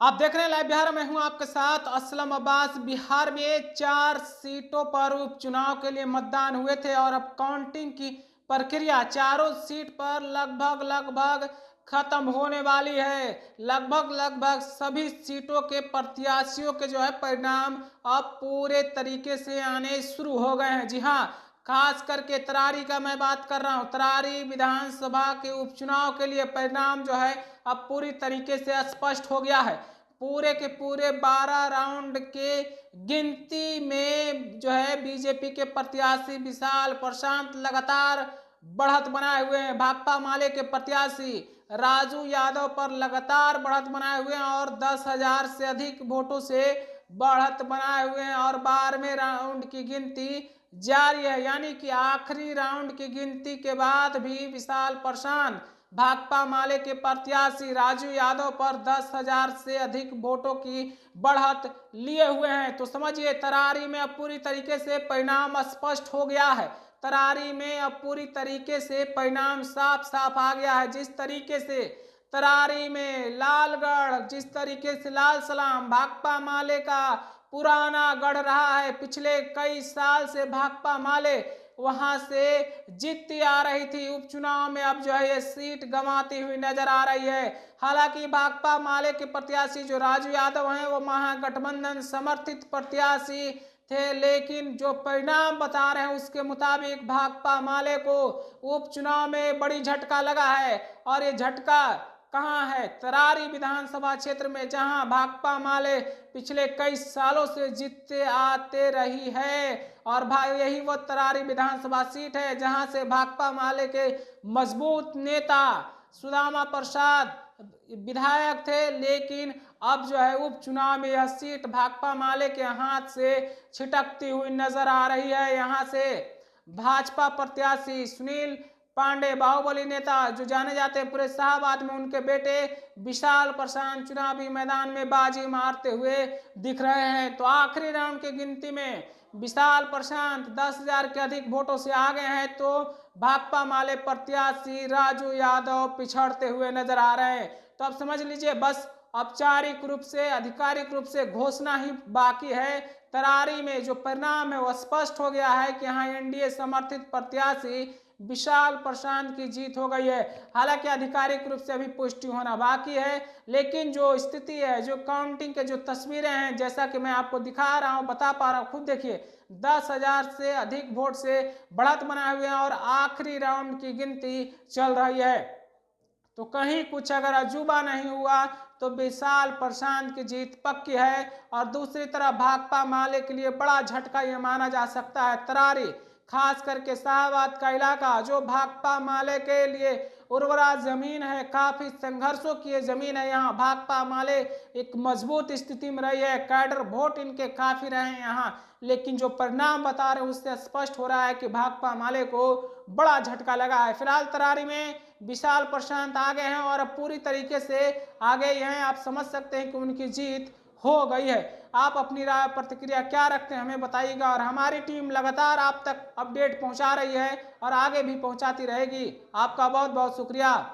आप देख रहे हैं लाइव बिहार में हूं आपके साथ असलम अब्बास। बिहार में 4 सीटों पर उपचुनाव के लिए मतदान हुए थे और अब काउंटिंग की प्रक्रिया चारों सीट पर लगभग खत्म होने वाली है। लगभग सभी सीटों के प्रत्याशियों के जो है परिणाम अब पूरे तरीके से आने शुरू हो गए हैं। जी हाँ, खास करके तरारी का मैं बात कर रहा हूं। तरारी विधानसभा के उपचुनाव के लिए परिणाम जो है अब पूरी तरीके से स्पष्ट हो गया है। पूरे के पूरे 12 राउंड के गिनती में जो है बीजेपी के प्रत्याशी विशाल प्रशांत लगातार बढ़त बनाए हुए हैं। भाकपा माले के प्रत्याशी राजू यादव पर लगातार बढ़त बनाए हुए हैं और 10,000 से अधिक वोटों से बढ़त बनाए हुए हैं और 12वें राउंड की गिनती जारी है। यानी कि आखिरी राउंड की गिनती के बाद भी विशाल प्रशांत भाकपा माले के प्रत्याशी राजू यादव पर 10,000 से अधिक वोटों की बढ़त लिए हुए हैं। तो समझिए तरारी में अब पूरी तरीके से परिणाम स्पष्ट हो गया है। तरारी में अब पूरी तरीके से परिणाम साफ साफ आ गया है। जिस तरीके से तरारी में लालगढ़, जिस तरीके से लाल सलाम भाकपा माले का पुराना गढ़ रहा है, पिछले कई साल से भाकपा माले वहां से जीतती आ रही थी। उपचुनाव में अब जो है ये सीट गंवाती हुई नजर आ रही है। हालांकि भाकपा माले के प्रत्याशी जो राजू यादव हैं वो महागठबंधन समर्थित प्रत्याशी थे, लेकिन जो परिणाम बता रहे हैं उसके मुताबिक भाकपा माले को उपचुनाव में बड़ी झटका लगा है। और ये झटका कहाँ है? तरारी विधानसभा क्षेत्र में, जहां भाकपा माले पिछले कई सालों से जीतते आते रही है। और भाई यही वो तरारी विधानसभा सीट है जहां से भाकपा माले के मजबूत नेता सुदामा प्रसाद विधायक थे, लेकिन अब जो है उपचुनाव में यह सीट भाकपा माले के हाथ से छिटकती हुई नजर आ रही है। यहां से भाजपा प्रत्याशी सुनील पांडे, बाहुबली नेता जो जाने जाते हैं पूरे शाहबाद में, उनके बेटे विशाल प्रशांत चुनावी मैदान में बाजी मारते हुए दिख रहे हैं। तो आखिरी राउंड की गिनती में विशाल प्रशांत 10,000 के अधिक वोटों से आगे हैं, तो भाकपा माले प्रत्याशी राजू यादव पिछड़ते हुए नजर आ रहे हैं। तो अब समझ लीजिए बस औपचारिक रूप से, आधिकारिक रूप से घोषणा ही बाकी है। तरारी में जो परिणाम है वो स्पष्ट हो गया है कि यहाँ एनडीए समर्थित प्रत्याशी विशाल प्रशांत की जीत हो गई है। हालांकि आधिकारिक रूप से अभी पुष्टि होना बाकी है, लेकिन जो स्थिति है, जो काउंटिंग के जो तस्वीरें हैं, जैसा कि मैं आपको दिखा रहा हूं, बता पा रहा हूं, खुद देखिए 10,000 से अधिक वोट से बढ़त बनाए हुए हैं और आखिरी राउंड की गिनती चल रही है। तो कहीं कुछ अगर अजूबा नहीं हुआ तो विशाल प्रशांत की जीत पक्की है। और दूसरी तरफ भाकपा माले के लिए बड़ा झटका यह माना जा सकता है। तरारी, खास करके शाहबाद का इलाका जो भाकपा माले के लिए उर्वरा जमीन है, काफी संघर्षों की ये जमीन है। यहाँ भाकपा माले एक मजबूत स्थिति में रही है, कैडर वोट इनके काफी रहे हैं यहाँ, लेकिन जो परिणाम बता रहे हैं उससे स्पष्ट हो रहा है कि भाकपा माले को बड़ा झटका लगा है। फिलहाल तरारी में विशाल प्रशांत आगे हैं और अब पूरी तरीके से आगे हैं। आप समझ सकते हैं कि उनकी जीत हो गई है। आप अपनी राय प्रतिक्रिया क्या रखते हैं हमें बताइएगा, और हमारी टीम लगातार आप तक अपडेट पहुंचा रही है और आगे भी पहुंचाती रहेगी। आपका बहुत बहुत शुक्रिया।